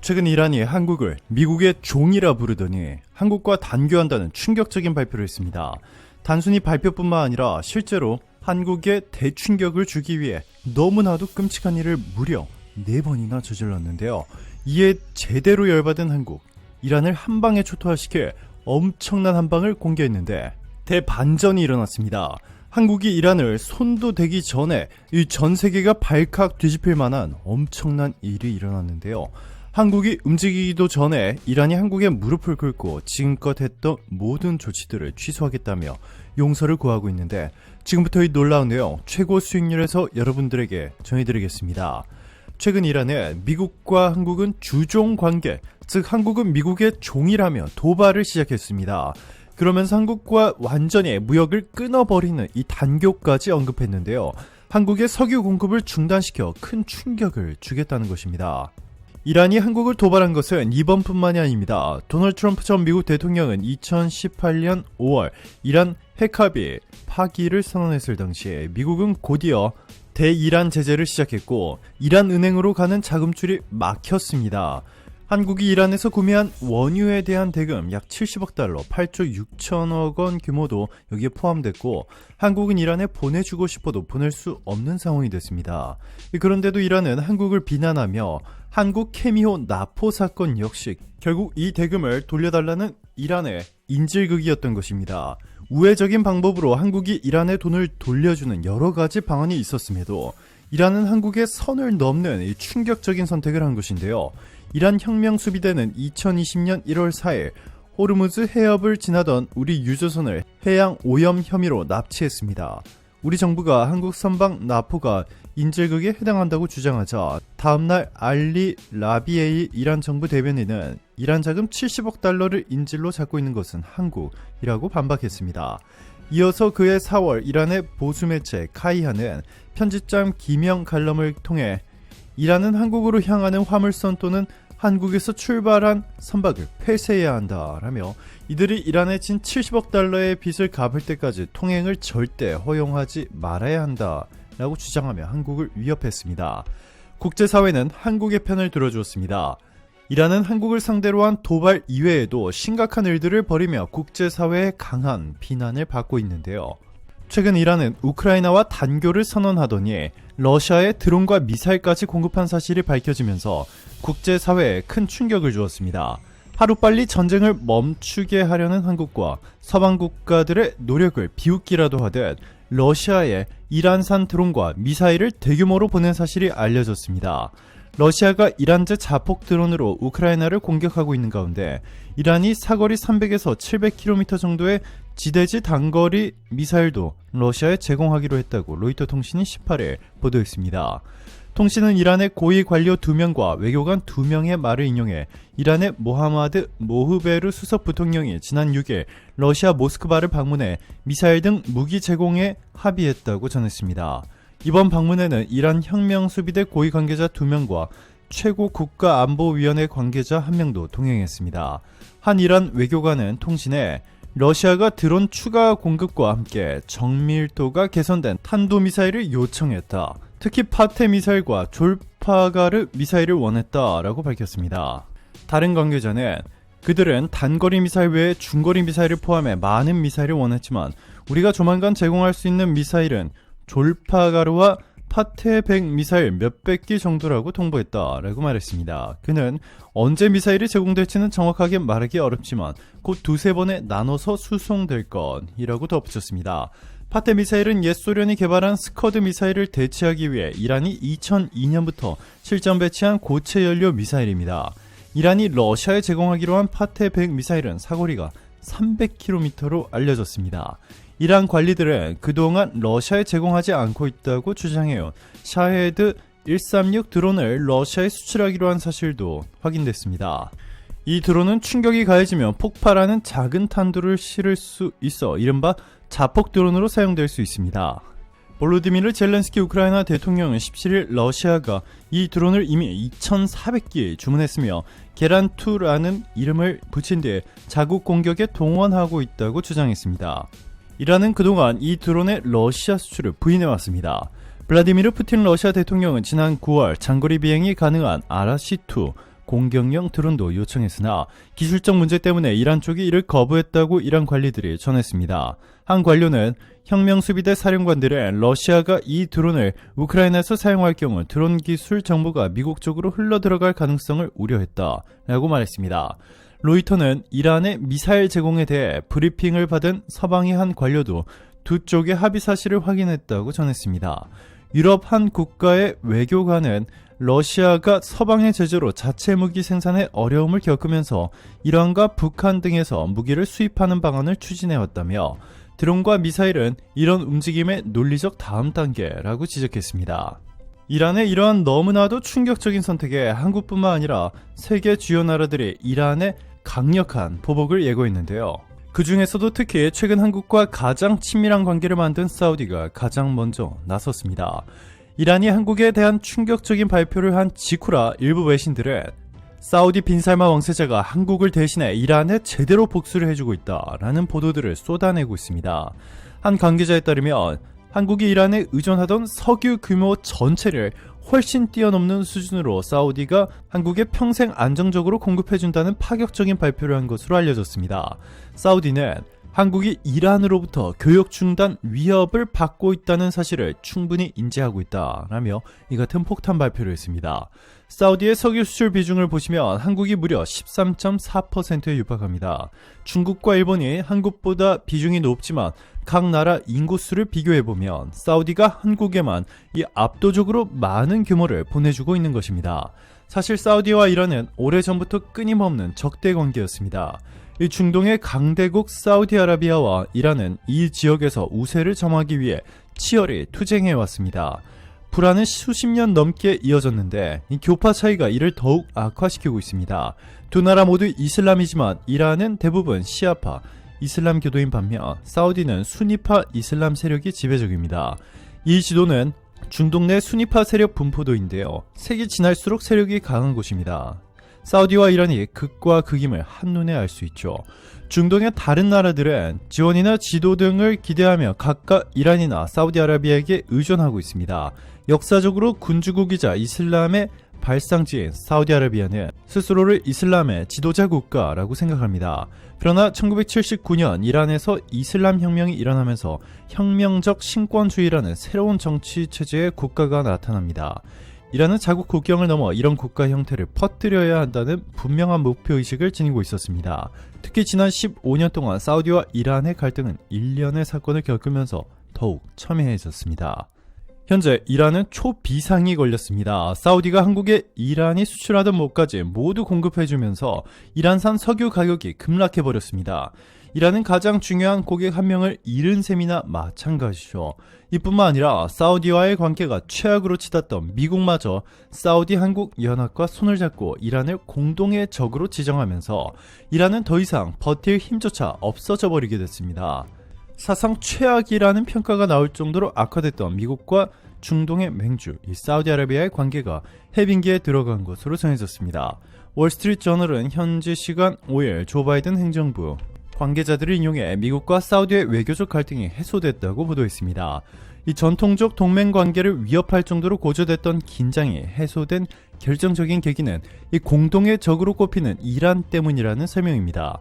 최근 이란이 한국을 미국의 종이라 부르더니 한국과 단교한다는 충격적인 발표를 했습니다. 단순히 발표뿐만 아니라 실제로 한국에 대충격을 주기 위해 너무나도 끔찍한 일을 무려 4번이나 저질렀는데요. 이에 제대로 열받은 한국, 이란을 한방에 초토화시킬 엄청난 한방을 공개했는데 대반전이 일어났습니다. 한국이 이란을 손도 대기 전에 이 전 세계가 발칵 뒤집힐 만한 엄청난 일이 일어났는데요. 한국이 움직이기도 전에 이란이 한국에 무릎을 꿇고 지금껏 했던 모든 조치들을 취소하겠다며 용서를 구하고 있는데 지금부터 이 놀라운 내용 최고 수익률에서 여러분들에게 전해드리겠습니다. 최근 이란은 미국과 한국은 주종 관계, 즉 한국은 미국의 종이라며 도발을 시작했습니다. 그러면서 한국과 완전히 무역을 끊어버리는 이 단교까지 언급했는데요. 한국의 석유 공급을 중단시켜 큰 충격을 주겠다는 것입니다. 이란이 한국을 도발한 것은 이번뿐만이 아닙니다. 도널드 트럼프 전 미국 대통령은 2018년 5월 이란 핵합의 파기를 선언했을 당시에 미국은 곧이어 대이란 제재를 시작했고 이란 은행으로 가는 자금줄이 막혔습니다. 한국이 이란에서 구매한 원유에 대한 대금 약 70억 달러, 8조 6천억 원 규모도 여기에 포함됐고 한국은 이란에 보내주고 싶어도 보낼 수 없는 상황이 됐습니다. 그런데도 이란은 한국을 비난하며 한국 케미호 나포 사건 역시 결국 이 대금을 돌려달라는 이란의 인질극이었던 것입니다. 우회적인 방법으로 한국이 이란의 돈을 돌려주는 여러 가지 방안이 있었음에도 이란은 한국의 선을 넘는 이 충격적인 선택을 한 것인데요. 이란 혁명 수비대는 2020년 1월 4일 호르무즈 해협을 지나던 우리 유조선을 해양 오염 혐의로 납치했습니다. 우리 정부가 한국 선박 나포가 인질극에 해당한다고 주장하자 다음날 알리 라비에이 이란 정부 대변인은 이란 자금 70억 달러를 인질로 잡고 있는 것은 한국이라고 반박했습니다. 이어서 그해 4월 이란의 보수 매체 카이하는 편집장 김영 칼럼을 통해 이란은 한국으로 향하는 화물선 또는 한국에서 출발한 선박을 폐쇄해야 한다라며 이들이 이란에 진 70억 달러의 빚을 갚을 때까지 통행을 절대 허용하지 말아야 한다라고 주장하며 한국을 위협했습니다. 국제사회는 한국의 편을 들어주었습니다. 이란은 한국을 상대로 한 도발 이외에도 심각한 일들을 벌이며 국제사회의 강한 비난을 받고 있는데요. 최근 이란은 우크라이나와 단교를 선언하더니 러시아에 드론과 미사일까지 공급한 사실이 밝혀지면서 국제사회에 큰 충격을 주었습니다. 하루빨리 전쟁을 멈추게 하려는 한국과 서방 국가들의 노력을 비웃기라도 하듯 러시아에 이란산 드론과 미사일을 대규모로 보낸 사실이 알려졌습니다. 러시아가 이란제 자폭 드론으로 우크라이나를 공격하고 있는 가운데 이란이 사거리 300에서 700km 정도의 지대지 단거리 미사일도 러시아에 제공하기로 했다고 로이터 통신이 18일 보도했습니다. 통신은 이란의 고위 관료 2명과 외교관 2명의 말을 인용해 이란의 모하마드 모흐베르 수석 부통령이 지난 6일 러시아 모스크바를 방문해 미사일 등 무기 제공에 합의했다고 전했습니다. 이번 방문에는 이란 혁명수비대 고위 관계자 2명과 최고 국가안보위원회 관계자 1명도 동행했습니다. 한 이란 외교관은 통신에 러시아가 드론 추가 공급과 함께 정밀도가 개선된 탄도미사일을 요청했다. 특히 파테 미사일과 졸파가르 미사일을 원했다라고 밝혔습니다. 다른 관계자는 그들은 단거리 미사일 외에 중거리 미사일을 포함해 많은 미사일을 원했지만 우리가 조만간 제공할 수 있는 미사일은 졸파가르와 파테 100 미사일 몇백 기 정도라고 통보했다라고 말했습니다. 그는 언제 미사일이 제공될지는 정확하게 말하기 어렵지만 곧 2-3번에 나눠서 수송될 것이라고 덧붙였습니다. 파테 미사일은 옛 소련이 개발한 스커드 미사일을 대체하기 위해 이란이 2002년부터 실전 배치한 고체 연료 미사일입니다. 이란이 러시아에 제공하기로 한 파테 100 미사일은 사거리가 300km로 알려졌습니다. 이란 관리들은 그동안 러시아에 제공하지 않고 있다고 주장해요. 샤헤드 136 드론을 러시아에 수출하기로 한 사실도 확인됐습니다. 이 드론은 충격이 가해지면 폭발하는 작은 탄두를 실을 수 있어 이른바 자폭 드론으로 사용될 수 있습니다. 볼로디미르 젤렌스키 우크라이나 대통령은 17일 러시아가 이 드론을 이미 2,400기 주문했으며 계란2라는 이름을 붙인 뒤에 자국 공격에 동원하고 있다고 주장했습니다. 이란은 그동안 이 드론의 러시아 수출을 부인해왔습니다. 블라디미르 푸틴 러시아 대통령은 지난 9월 장거리 비행이 가능한 아라시2 공격용 드론도 요청했으나 기술적 문제 때문에 이란 쪽이 이를 거부했다고 이란 관리들이 전했습니다. 한 관료는 혁명수비대 사령관들은 러시아가 이 드론을 우크라이나에서 사용할 경우 드론 기술 정보가 미국 쪽으로 흘러들어갈 가능성을 우려했다라고 말했습니다. 로이터는 이란의 미사일 제공에 대해 브리핑을 받은 서방의 한 관료도 두 쪽의 합의 사실을 확인했다고 전했습니다. 유럽 한 국가의 외교관은 러시아가 서방의 제재로 자체 무기 생산에 어려움을 겪으면서 이란과 북한 등에서 무기를 수입하는 방안을 추진해왔다며 드론과 미사일은 이런 움직임의 논리적 다음 단계라고 지적했습니다. 이란의 이러한 너무나도 충격적인 선택에 한국뿐만 아니라 세계 주요 나라들이 이란의 강력한 보복을 예고했는데요. 그 중에서도 특히 최근 한국과 가장 친밀한 관계를 만든 사우디가 가장 먼저 나섰습니다. 이란이 한국에 대한 충격적인 발표를 한 직후라 일부 외신들은 사우디 빈살만 왕세자가 한국을 대신해 이란에 제대로 복수를 해주고 있다라는 보도들을 쏟아내고 있습니다. 한 관계자에 따르면 한국이 이란에 의존하던 석유 규모 전체를 훨씬 뛰어넘는 수준으로 사우디가 한국에 평생 안정적으로 공급해준다는 파격적인 발표를 한 것으로 알려졌습니다. 사우디는 한국이 이란으로부터 교역 중단 위협을 받고 있다는 사실을 충분히 인지하고 있다라며 이 같은 폭탄 발표를 했습니다. 사우디의 석유 수출 비중을 보시면 한국이 무려 13.4%에 육박합니다. 중국과 일본이 한국보다 비중이 높지만 각 나라 인구수를 비교해보면 사우디가 한국에만 이 압도적으로 많은 규모를 보내주고 있는 것입니다. 사실 사우디와 이란은 오래전부터 끊임없는 적대 관계였습니다. 이 중동의 강대국 사우디아라비아와 이란은 이 지역에서 우세를 점하기 위해 치열히 투쟁해왔습니다. 불화는 수십 년 넘게 이어졌는데 이 교파 차이가 이를 더욱 악화시키고 있습니다. 두 나라 모두 이슬람이지만 이란은 대부분 시아파 이슬람 교도인 반면 사우디는 수니파 이슬람 세력이 지배적입니다. 이 지도는 중동 내 수니파 세력 분포도인데요. 색이 진할수록 세력이 강한 곳입니다. 사우디와 이란이 극과 극임을 한눈에 알 수 있죠. 중동의 다른 나라들은 지원이나 지도 등을 기대하며 각각 이란이나 사우디아라비아에게 의존하고 있습니다. 역사적으로 군주국이자 이슬람의 발상지인 사우디아라비아는 스스로를 이슬람의 지도자 국가라고 생각합니다. 그러나 1979년 이란에서 이슬람 혁명이 일어나면서 혁명적 신권주의라는 새로운 정치 체제의 국가가 나타납니다. 이란은 자국 국경을 넘어 이런 국가 형태를 퍼뜨려야 한다는 분명한 목표의식을 지니고 있었습니다. 특히 지난 15년 동안 사우디와 이란의 갈등은 일련의 사건을 겪으면서 더욱 첨예해졌습니다. 현재 이란은 초비상이 걸렸습니다. 사우디가 한국에 이란이 수출하던 못까지 모두 공급해주면서 이란산 석유 가격이 급락해버렸습니다. 이란은 가장 중요한 고객 한 명을 잃은 셈이나 마찬가지죠. 이뿐만 아니라 사우디와의 관계가 최악으로 치닫던 미국마저 사우디 한국 연합과 손을 잡고 이란을 공동의 적으로 지정하면서 이란은 더 이상 버틸 힘조차 없어져 버리게 됐습니다. 사상 최악이라는 평가가 나올 정도로 악화됐던 미국과 중동의 맹주 이 사우디아라비아의 관계가 해빙기에 들어간 것으로 전해졌습니다. 월스트리트저널은 현지 시간 5일 조 바이든 행정부 관계자들을 인용해 미국과 사우디의 외교적 갈등이 해소됐다고 보도했습니다. 이 전통적 동맹 관계를 위협할 정도로 고조됐던 긴장이 해소된 결정적인 계기는 이 공동의 적으로 꼽히는 이란 때문이라는 설명입니다.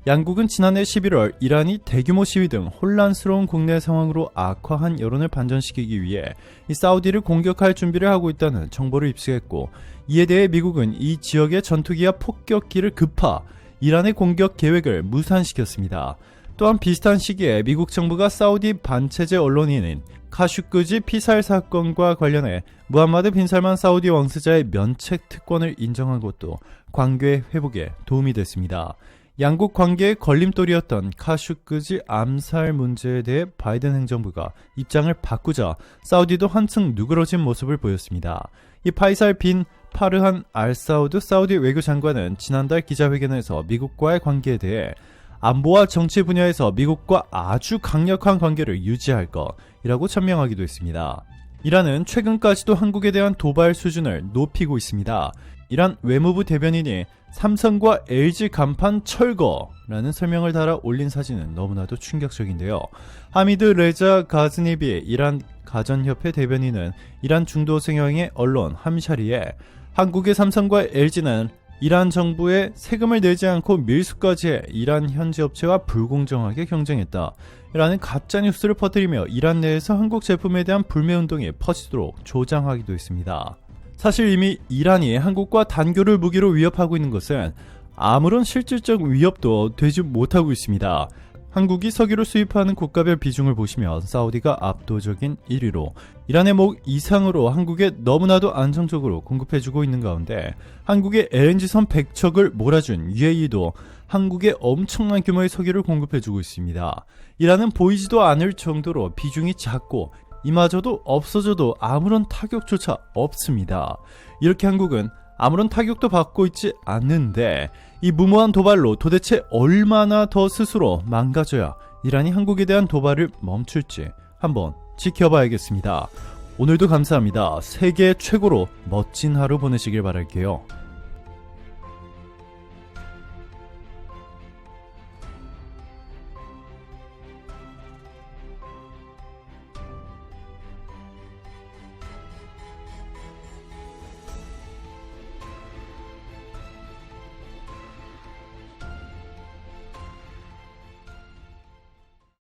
양국은 지난해 11월 이란이 대규모 시위 등 혼란스러운 국내 상황으로 악화한 여론을 반전시키기 위해 이 사우디를 공격할 준비를 하고 있다는 정보를 입수했고, 이에 대해 미국은 이 지역의 전투기와 폭격기를 급파 이란의 공격 계획을 무산시켰습니다. 또한 비슷한 시기에 미국 정부가 사우디 반체제 언론인인 카슈끄지 피살 사건과 관련해 무함마드 빈살만 사우디 왕세자의 면책 특권을 인정한 것도 관계 회복에 도움이 됐습니다. 양국 관계의 걸림돌이었던 카슈끄지 암살 문제에 대해 바이든 행정부가 입장을 바꾸자 사우디도 한층 누그러진 모습을 보였습니다. 이 파이살 빈 파르한 알사우드 사우디 외교장관은 지난달 기자회견에서 미국과의 관계에 대해 안보와 정치 분야에서 미국과 아주 강력한 관계를 유지할 것이라고 천명하기도 했습니다. 이란은 최근까지도 한국에 대한 도발 수준을 높이고 있습니다. 이란 외무부 대변인이 삼성과 LG 간판 철거라는 설명을 달아 올린 사진은 너무나도 충격적인데요. 하미드 레자 가즈니비 이란 가전협회 대변인은 이란 중도 성향의 언론 함샤리에 한국의 삼성과 LG는 이란 정부에 세금을 내지 않고 밀수까지 해 이란 현지 업체와 불공정하게 경쟁했다 라는 가짜뉴스를 퍼뜨리며 이란 내에서 한국 제품에 대한 불매운동이 퍼지도록 조장하기도 했습니다. 사실 이미 이란이 한국과 단교를 무기로 위협하고 있는 것은 아무런 실질적 위협도 되지 못하고 있습니다. 한국이 석유를 수입하는 국가별 비중을 보시면 사우디가 압도적인 1위로 이란의 목 이상으로 한국에 너무나도 안정적으로 공급해주고 있는 가운데 한국의 LNG선 100척을 몰아준 UAE도 한국에 엄청난 규모의 석유를 공급해주고 있습니다. 이란은 보이지도 않을 정도로 비중이 작고 이마저도 없어져도 아무런 타격조차 없습니다. 이렇게 한국은 아무런 타격도 받고 있지 않는데 이 무모한 도발로 도대체 얼마나 더 스스로 망가져야 이란이 한국에 대한 도발을 멈출지 한번 지켜봐야겠습니다. 오늘도 감사합니다. 세계 최고로 멋진 하루 보내시길 바랄게요.